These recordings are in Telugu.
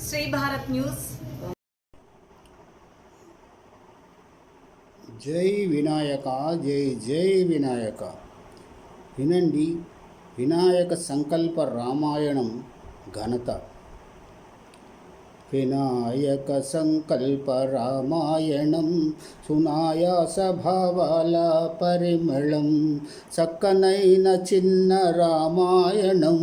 శ్రీ భారత్ న్యూస్. జై వినాయక, జై జై వినాయక. వినండి, వినాయక సంకల్ప రామాయణం ఘనత. వినాయక సంకల్ప రామాయణం సునాయాస భావాల పరిమళం. చక్కనైన చిన్న రామాయణం,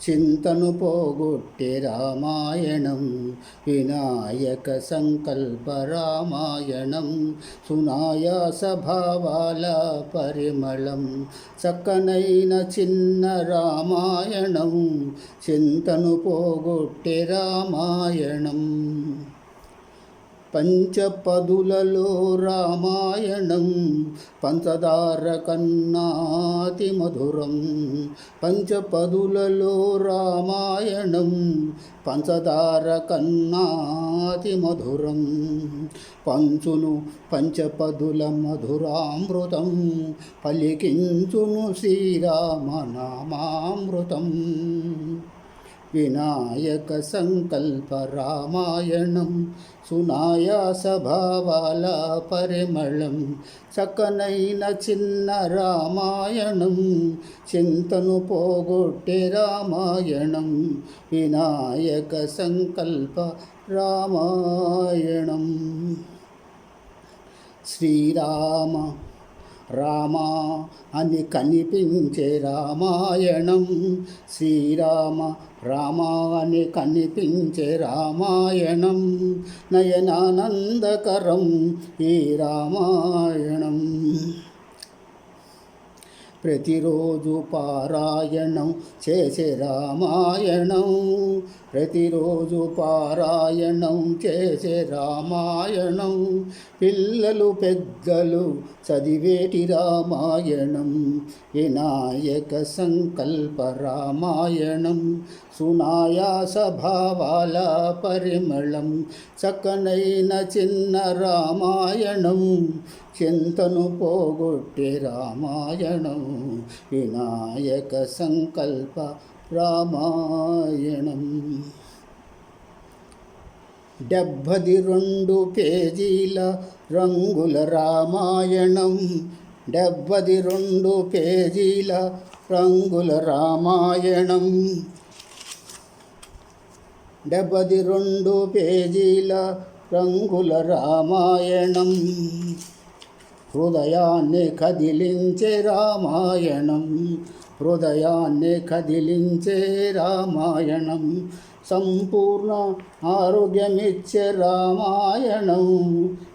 చింతను పోగొట్టే రామాయణం. వినాయక సంకల్ప రామాయణం సునాయాస భావాల పరిమళం. చక్కనైన చిన్న రామాయణం, చింతను పోగొట్టే రామాయణం. పంచపదులలో రామాయణం పంచదార కన్నాతి మధురం. పంచపదులలో రామాయణం పంచదార కన్నాతి మధురం. పంచును పంచపదుల మధురామృతం, పలికించును శ్రీరామనామామృతం. వినాయక సంకల్ప రామాయణం సునాయాస భావాల పరిమళం. చక్కనైన చిన్న రామాయణం, చింతను పోగొట్టే రామాయణం. వినాయక సంకల్ప రామాయణం. శ్రీరామ రామ అని కనిపించే రామాయణం. శ్రీరామ రామ అని కనిపించే రామాయణం. నయనానందకరం ఈ రామాయణం. ప్రతిరోజు పారాయణం చేసే రామాయణం. ప్రతిరోజు పారాయణం చేసే రామాయణం. పిల్లలు పెద్దలు చదివేటి రామాయణం. వినాయక సంకల్ప రామాయణం సునాయాస భావాల పరిమళం. చక్కనైన చిన్న రామాయణం, చింతను పోగొట్టే రామాయణం. వినాయక సంకల్ప రామాయణం. 72 పేజీల రంగుల రామాయణం. 72 పేజీల రంగుల రామాయణం. 72 పేజీల రంగుల రామాయణం. హృదయాన్ని కదిలించే రామాయణం. హృదయాన్ని కదిలించే రామాయణం. సంపూర్ణ ఆరోగ్యమిచ్చే రామాయణం.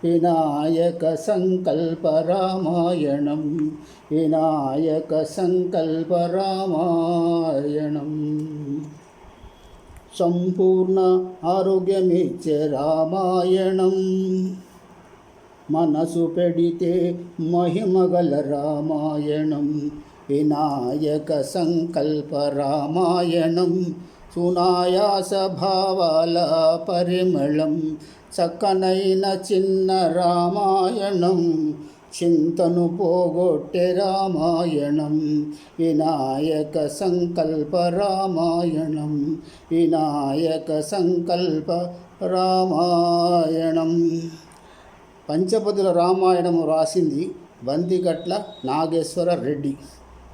వినాయక సంకల్ప రామాయణం. వినాయక సంకల్ప రామాయణం. సంపూర్ణ ఆరోగ్యమిచ్చే రామాయణం. మనసు పెడితే మహిమగల రామాయణం. వినాయక సంకల్ప రామాయణం సునాయాస భావాల పరిమళం. చక్కనైన చిన్న రామాయణం, చింతను పోగొట్టే రామాయణం. వినాయక సంకల్ప రామాయణం. వినాయక సంకల్ప రామాయణం. పంచపదుల రామాయణము రాసింది బందిగట్ల నాగేశ్వర రెడ్డి,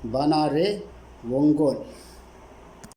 బనారే, ఒంగోలు.